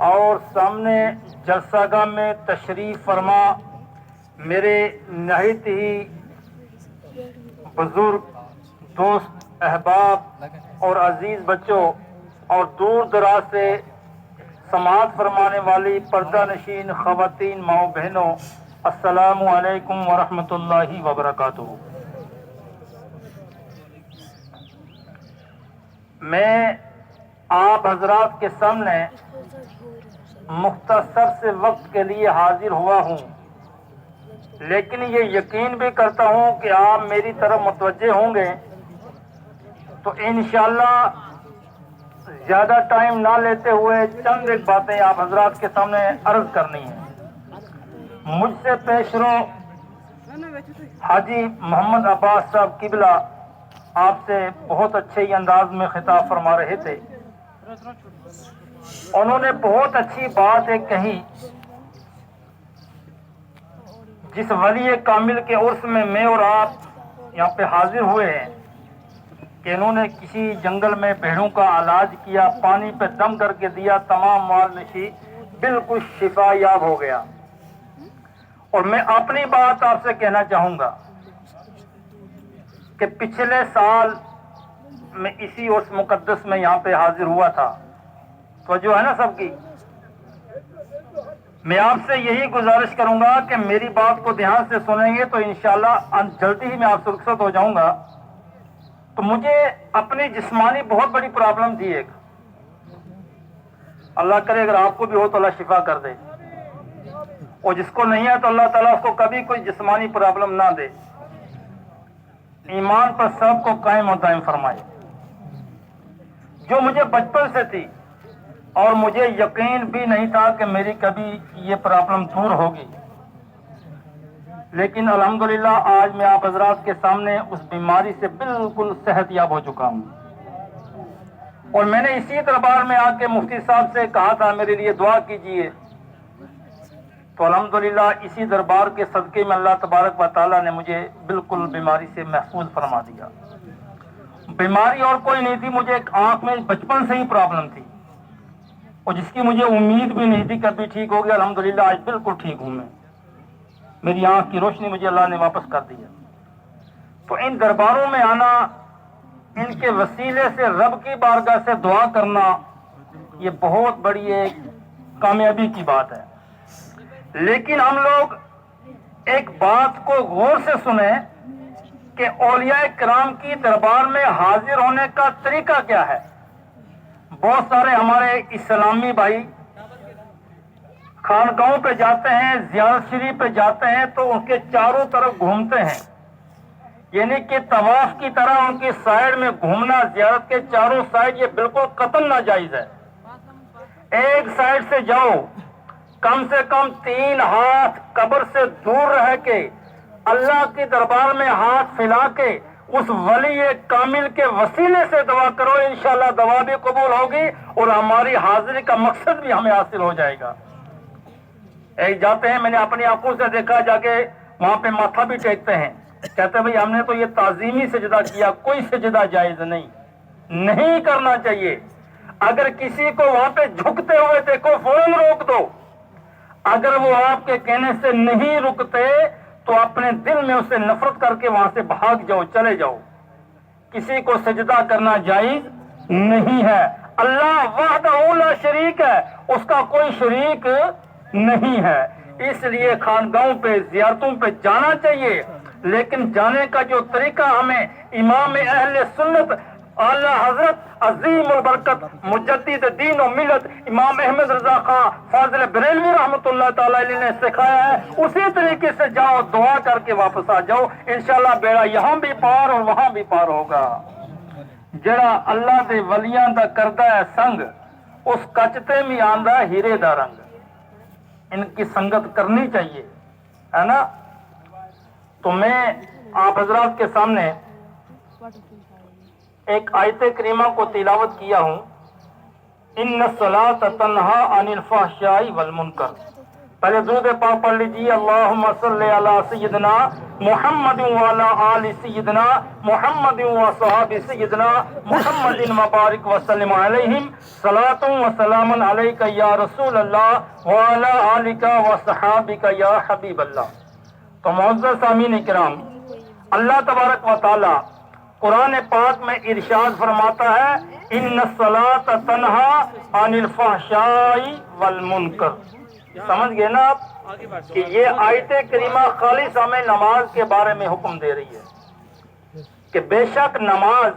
اور سامنے جلسہ گاہ میں تشریف فرما میرے نہایت ہی بزرگ دوست احباب اور عزیز بچوں اور دور دراز سے سماعت فرمانے والی پردہ نشین خواتین ماؤں بہنوں، السلام علیکم ورحمۃ اللہ وبرکاتہ۔ میں آپ حضرات کے سامنے مختصر سے وقت کے لیے حاضر ہوا ہوں، لیکن یہ یقین بھی کرتا ہوں کہ آپ میری طرف متوجہ ہوں گے، تو انشاءاللہ زیادہ ٹائم نہ لیتے ہوئے چند ایک باتیں آپ حضرات کے سامنے عرض کرنی ہیں۔ مجھ سے پیش رو حاجی محمد عباس صاحب قبلہ آپ سے بہت اچھے ہی انداز میں خطاب فرما رہے تھے۔ انہوں نے بہت اچھی بات ایک کہی، جس ولی کامل کے عرس میں میں اور آپ یہاں پہ حاضر ہوئے ہیں کہ انہوں نے کسی جنگل میں بھیڑوں کا علاج کیا، پانی پہ دم کر کے دیا، تمام مال نشی بالکل شفا یاب ہو گیا۔ اور میں اپنی بات آپ سے کہنا چاہوں گا کہ پچھلے سال میں اسی عرس مقدس میں یہاں پہ حاضر ہوا تھا، تو جو ہے نا سب کی، میں آپ سے یہی گزارش کروں گا کہ میری بات کو دھیان سے سنیں گے تو انشاءاللہ جلدی ہی میں آپ سے رخصت ہو جاؤں گا۔ تو مجھے اپنی جسمانی بہت بڑی پرابلم تھی ایک، اللہ کرے اگر آپ کو بھی ہو تو اللہ شفا کر دے، اور جس کو نہیں ہے تو اللہ تعالیٰ اس کو کبھی کوئی جسمانی پرابلم نہ دے، ایمان پر سب کو قائم و دائم فرمائے۔ جو مجھے بچپن سے تھی اور مجھے یقین بھی نہیں تھا کہ میری کبھی یہ پرابلم دور ہوگی، لیکن الحمدللہ آج میں آپ حضرات کے سامنے اس بیماری سے بالکل صحت یاب ہو چکا ہوں۔ اور میں نے اسی دربار میں آ کے مفتی صاحب سے کہا تھا میرے لیے دعا کیجئے، تو الحمدللہ اسی دربار کے صدقے میں اللہ تبارک و تعالیٰ نے مجھے بالکل بیماری سے محفوظ فرما دیا۔ بیماری اور کوئی نہیں تھی، مجھے ایک آنکھ میں بچپن سے ہی پرابلم تھی، اور جس کی مجھے امید بھی نہیں تھی کبھی ٹھیک ہو گیا، الحمدللہ آج بالکل ٹھیک ہوں میں، میری آنکھ کی روشنی مجھے اللہ نے واپس کر دی ہے۔ تو ان درباروں میں آنا، ان کے وسیلے سے رب کی بارگاہ سے دعا کرنا، یہ بہت بڑی ایک کامیابی کی بات ہے۔ لیکن ہم لوگ ایک بات کو غور سے سنیں کہ اولیاء کرام کی دربار میں حاضر ہونے کا طریقہ کیا ہے۔ بہت سارے ہمارے اسلامی بھائی خانقاہوں پہ جاتے ہیں، زیارت شریف پہ جاتے ہیں تو ان کے چاروں طرف گھومتے ہیں، یعنی کہ طواف کی طرح ان کی سائڈ میں گھومنا، زیارت کے چاروں سائڈ، یہ بالکل قطعاً ناجائز ہے۔ ایک سائڈ سے جاؤ، کم سے کم 3 ہاتھ قبر سے دور رہ کے اللہ کی دربار میں ہاتھ پھیلا کے اس ولی کامل کے وسیلے سے دعا کرو، انشاءاللہ دعا بھی قبول ہوگی اور ہماری حاضری کا مقصد بھی ہمیں حاصل ہو جائے گا۔ ایک جاتے ہیں، میں نے اپنی آنکھوں سے دیکھا، جا کے وہاں پہ ماتھا بھی ٹیکتے ہیں، کہتے ہیں بھئی ہم نے تو یہ تعظیمی سجدہ کیا، کوئی سجدہ جائز نہیں کرنا چاہیے۔ اگر کسی کو وہاں پہ جھکتے ہوئے دیکھو فوراً روک دو، اگر وہ آپ کے کہنے سے نہیں رکتے تو اپنے دل میں اسے نفرت کر کے وہاں سے بھاگ جاؤ، چلے جاؤ۔ کسی کو سجدہ کرنا جائز نہیں ہے۔ اللہ وحدہ لا شریک ہے، اس کا کوئی شریک نہیں ہے، اس لیے خانقاہوں پہ، زیارتوں پہ جانا چاہیے، لیکن جانے کا جو طریقہ ہمیں امام اہل سنت اعلیٰ حضرت عظیم البرکت مجدد دین و ملت امام احمد رضا خان فاضل بریلوی رحمۃ اللہ تعالی علیہ نے سکھایا ہے، اسی طریقے سے جاؤ، دعا کر کے واپس آ جاؤ، انشاءاللہ بیڑا یہاں بھی پار اور وہاں بھی پار ہوگا۔ جڑا اللہ دے ولیاں دا کردہ ہے سنگ، اس کچتے میں آندا ہیرے دا رنگ۔ ان کی سنگت کرنی چاہیے، ہے نا۔ تو میں آپ حضرات کے سامنے ایک آیت کریمہ کو تلاوت کیا ہوں، ان الصلاۃ تنہا عن الفحشاء والمنکر۔ پہلے درود پاک پڑھ لیجیے، اللہم صلی علی سیدنا محمد وعلی آل سیدنا محمد وصحاب سیدنا محمد مبارک وسلم علیہم صلاۃ و سلام علیک یا رسول اللہ وعلی آلک وصحابک یا حبیب اللہ۔ تو معزز سامعین کرام، اللہ تبارک و تعالی قرآن پاک میں ارشاد فرماتا ہے ان الصلاۃ تنہی عن الفحشاء والمنکر۔ سمجھ گئے نا آپ کہ یہ آیت کریمہ خالص ہمیں نماز کے بارے میں حکم دے رہی ہے کہ بے شک نماز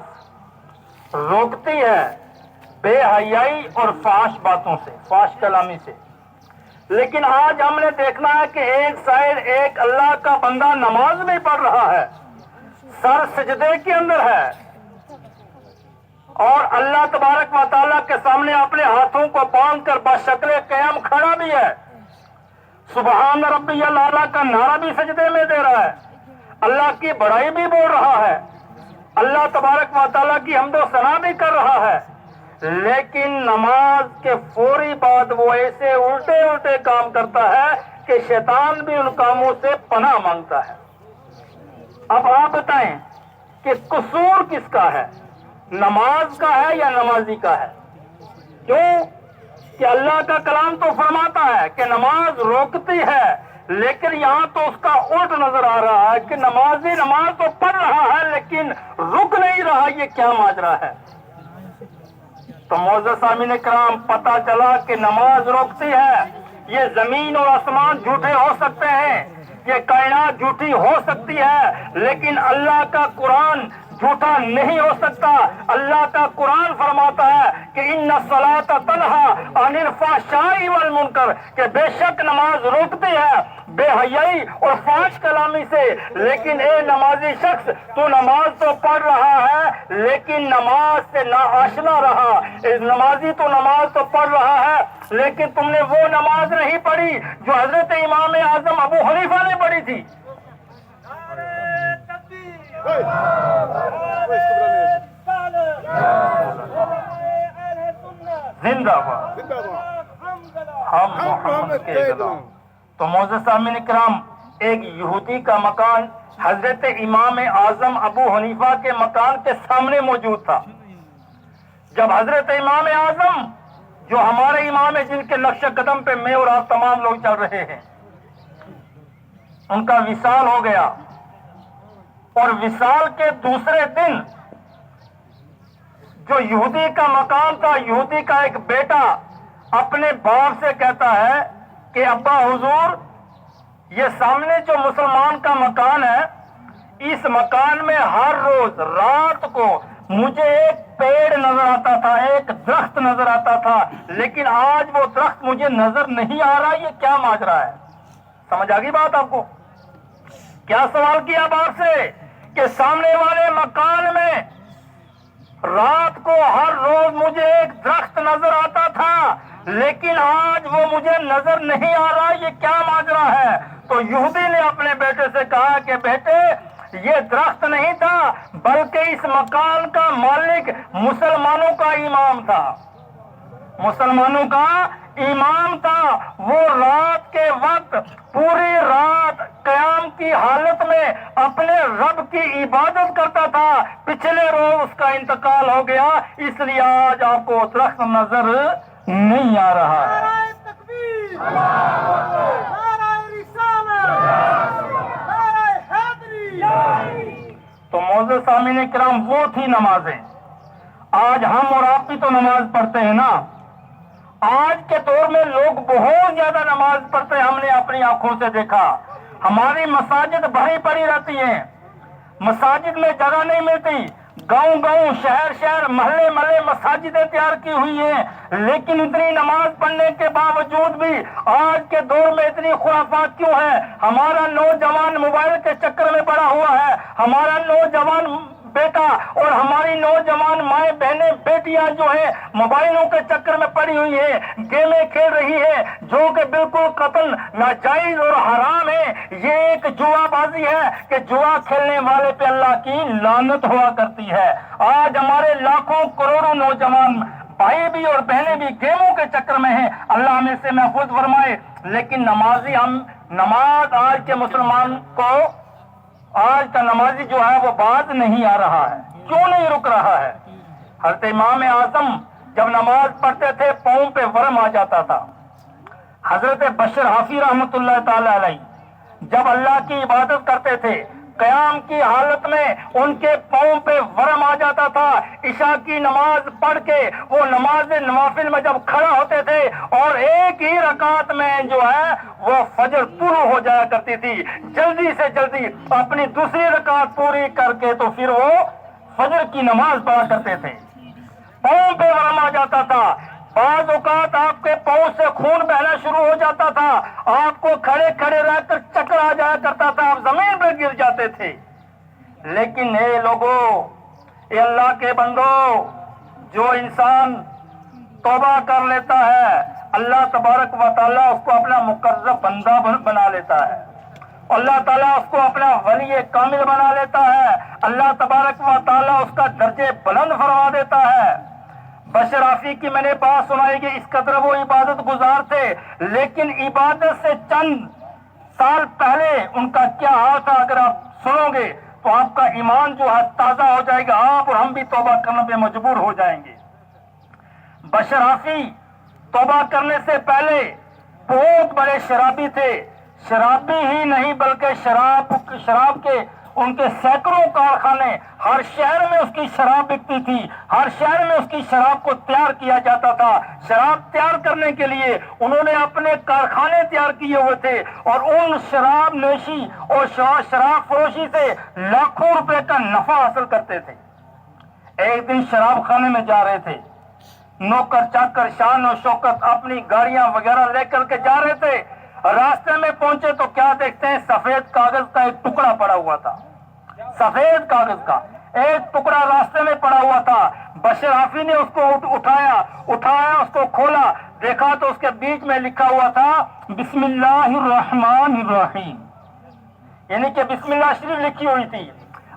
روکتی ہے بے حیائی اور فحش باتوں سے، فحش کلامی سے۔ لیکن آج ہم نے دیکھنا ہے کہ ایک سائڈ ایک اللہ کا بندہ نماز میں پڑھ رہا ہے، سر سجدے کے اندر ہے، اور اللہ تبارک و تعالیٰ کے سامنے اپنے ہاتھوں کو باندھ کر بشکل قیام کھڑا بھی ہے، سبحان ربی اللہ کا نعرہ بھی سجدے میں دے رہا ہے، اللہ کی بڑائی بھی بول رہا ہے، اللہ تبارک و تعالیٰ کی حمد و ثنا بھی کر رہا ہے، لیکن نماز کے فوری بعد وہ ایسے الٹے الٹے کام کرتا ہے کہ شیطان بھی ان کاموں سے پناہ مانگتا ہے۔ اب آپ بتائیں کہ قصور کس کا ہے، نماز کا ہے یا نمازی کا ہے؟ کیوں کہ اللہ کا کلام تو فرماتا ہے کہ نماز روکتی ہے، لیکن یہاں تو اس کا الٹ نظر آ رہا ہے کہ نمازی نماز تو پڑھ رہا ہے لیکن رک نہیں رہا۔ یہ کیا ماجرا ہے؟ تو معزز سامعین کرام، پتہ چلا کہ نماز روکتی ہے۔ یہ زمین اور آسمان جھوٹے ہو سکتے ہیں، یہ کائنات جھوٹی ہو سکتی ہے، لیکن اللہ کا قرآن جھوٹا نہیں ہو سکتا۔ اللہ کا قرآن فرماتا ہے کہ ان الصلاۃ تنہی عن الفحشاء والمنکر، کہ بے شک نماز روکتی ہے بے حیائی اور فحش کلامی سے۔ لیکن اے نمازی شخص، تو نماز تو پڑھ رہا ہے لیکن نماز سے ناآشنا رہا۔ نمازی تو نماز تو پڑھ رہا ہے لیکن تم نے وہ نماز نہیں پڑھی جو حضرت امام اعظم ابو حنیفہ نے پڑھی تھی۔ زندہ باد ہم محمد کے غلام۔ تو معزز سامعین کرام، ایک یہودی کا مکان حضرت امام اعظم ابو حنیفہ کے مکان کے سامنے موجود تھا۔ جب حضرت امام اعظم، جو ہمارے امام ہیں، جن کے نقش قدم پہ میں اور آپ تمام لوگ چل رہے ہیں، ان کا وصال ہو گیا، اور وصال کے دوسرے دن جو یہودی کا مکان تھا، یہودی کا ایک بیٹا اپنے باپ سے کہتا ہے کہ ابا حضور، یہ سامنے جو مسلمان کا مکان ہے، اس مکان میں ہر روز رات کو مجھے ایک پیڑ نظر آتا تھا، ایک درخت نظر آتا تھا، لیکن آج وہ درخت مجھے نظر نہیں آ رہا۔ یہ کیا ماجرا ہے؟ سمجھ آ گئی بات آپ کو؟ کیا سوال کیا باپ سے کہ سامنے والے مکان میں رات کو ہر روز مجھے ایک درخت نظر آتا تھا لیکن آج وہ مجھے نظر نہیں آ رہا، یہ کیا ماجرا ہے؟ تو یہودی نے اپنے بیٹے سے کہا کہ بیٹے، یہ درخت نہیں تھا بلکہ اس مکان کا مالک مسلمانوں کا امام تھا، مسلمانوں کا امام تھا۔ وہ رات کے وقت پوری رات قیام کی حالت میں اپنے رب کی عبادت کرتا تھا۔ پچھلے روز اس کا انتقال ہو گیا، اس لیے آج آپ کو درخت نظر نہیں آ رہا ہے۔ نعرہ تکبیر، نعرہ رسالت، نعرہ حیدری۔ تو معزز سامعین کرام، وہ تھی نمازیں۔ آج ہم اور آپ بھی تو نماز پڑھتے ہیں نا۔ آج کے دور میں لوگ بہت زیادہ نماز پڑھتے ہیں، ہم نے اپنی آنکھوں سے دیکھا۔ ہماری مساجد بھری پڑی رہتی ہیں، مساجد میں جگہ نہیں ملتی، گاؤں گاؤں، شہر شہر، محلے محلے مساجدیں تیار کی ہوئی ہیں، لیکن اتنی نماز پڑھنے کے باوجود بھی آج کے دور میں اتنی خرافات کیوں ہے؟ ہمارا نوجوان موبائل کے چکر میں پڑا ہوا ہے، ہمارا نوجوان بیٹا اور ہماری نوجوان مائیں بہنیں بیٹیاں جو ہیں موبائلوں کے چکر میں پڑی ہوئی ہیں، گیمیں کھیل رہی ہیں جو کہ بالکل قطعاً ناجائز اور حرام ہے۔ یہ ایک جوا بازی ہے کہ جوا کھیلنے والے پہ اللہ کی لعنت ہوا کرتی ہے۔ آج ہمارے لاکھوں کروڑوں نوجوان بھائی بھی اور بہنیں بھی گیموں کے چکر میں ہیں، اللہ ہمیں سے محفوظ فرمائے۔ لیکن نماز آج کے مسلمان کو آج کا نمازی جو ہے وہ باز نہیں آ رہا ہے، کیوں نہیں رک رہا ہے؟ حضرت امام اعظم جب نماز پڑھتے تھے پاؤں پہ ورم آ جاتا تھا. حضرت بشر حافی رحمت اللہ تعالی علیہ جب اللہ کی عبادت کرتے تھے قیام کی حالت میں ان کے پاؤں پہ ورم آ جاتا تھا. عشاء کی نماز پڑھ کے وہ نماز نوافل میں جب کھڑا ہوتے تھے اور ایک ہی رکعت میں جو ہے وہ فجر طلوع ہو جایا کرتی تھی، جلدی سے جلدی اپنی دوسری رکعت پوری کر کے تو پھر وہ فجر کی نماز پڑھا کرتے تھے. پاؤں پہ ورم آ جاتا تھا، بعض اوقات آپ کے پاؤں سے خون بہنا شروع ہو جاتا تھا، آپ کو کھڑے کھڑے رہ کر چکر آ جایا کرتا تھا، آپ زمین پہ گر جاتے تھے. لیکن اے لوگوں، اے اللہ کے بندو، جو انسان توبہ کر لیتا ہے اللہ تبارک و تعالیٰ اس کو اپنا مقرب بندہ بنا لیتا ہے، اللہ تعالیٰ اس کو اپنا ولی کامل بنا لیتا ہے، اللہ تبارک و تعالیٰ اس کا درجے بلند فرما دیتا ہے. بشر حافی کی میں نے بات سنائی کہ اس قدر وہ عبادت گزار تھے، لیکن عبادت سے چند سال پہلے ان کا کیا حال تھا اگر آپ سنو گے تو آپ کا ایمان جو ہے تازہ ہو جائے گا، آپ اور ہم بھی توبہ کرنے پہ مجبور ہو جائیں گے. بشر حافی توبہ کرنے سے پہلے بہت بڑے شرابی تھے، شرابی ہی نہیں بلکہ شراب کے ان کے سینکڑوں کارخانے، ہر شہر میں اس کی شراب بکتی تھی، ہر شہر میں اس کی شراب کو تیار کیا جاتا تھا. شراب تیار کرنے کے لیے انہوں نے اپنے کارخانے تیار کیے ہوئے تھے اور ان شراب نوشی اور شراب فروشی سے لاکھوں روپے کا نفع حاصل کرتے تھے. ایک دن شراب خانے میں جا رہے تھے، نوکر چاکر شان و شوکت اپنی گاڑیاں وغیرہ لے کر کے جا رہے تھے. راستے میں پہنچے تو کیا دیکھتے ہیں، سفید کاغذ کا ایک ٹکڑا پڑا ہوا تھا، سفید کاغذ کا ایک ٹکڑا راستے میں پڑا ہوا تھا. بشر حافی نے اس کو اٹھایا، اس کو کھولا، دیکھا تو اس کے بیچ میں لکھا ہوا تھا بسم اللہ الرحمن الرحیم، یعنی کہ بسم اللہ شریف لکھی ہوئی تھی.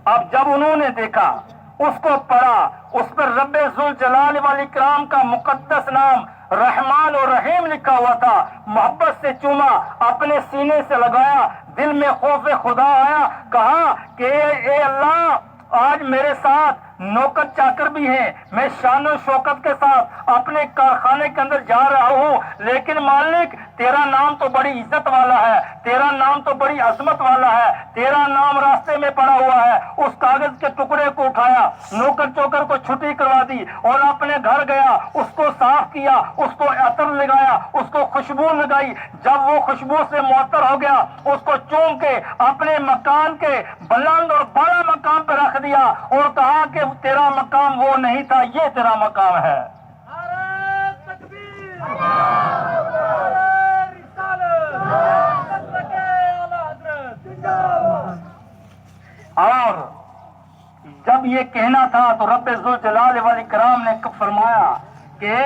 اب جب انہوں نے دیکھا، اس کو پڑھا، اس پر رب ذوالجلال والاکرام کا مقدس نام رحمان اور رحیم لکھا ہوا تھا. محبت سے چوما، اپنے سینے سے لگایا، دل میں خوف خدا آیا، کہا کہ اے اللہ، آج میرے ساتھ نوکر چاکر بھی ہیں، میں شان و شوکت کے ساتھ اپنے کارخانے کے اندر جا رہا ہوں، لیکن مالک تیرا نام تو بڑی عزت والا ہے، تیرا نام تو بڑی عظمت والا ہے، تیرا نام راستے میں پڑا ہوا ہے. اس کاغذ کے ٹکڑے کو اٹھایا، نوکر چوکر کو چھٹی کروا دی اور اپنے گھر گیا، اس کو صاف کیا، اس کو عطر لگایا، اس کو خوشبو لگائی. جب وہ خوشبو سے معطر ہو گیا، اس کو چوم کے اپنے مکان کے بلند اور بڑا مقام پہ رکھ دیا اور کہا کہ تیرا مقام وہ نہیں تھا، یہ تیرا مقام ہے. نعرہ تکبیر، نعرہ رسالت، حضرت اعلیٰ حضرت زندہ باد. اور جب یہ کہنا تھا تو رب ذوالجلال والاکرام نے فرمایا کہ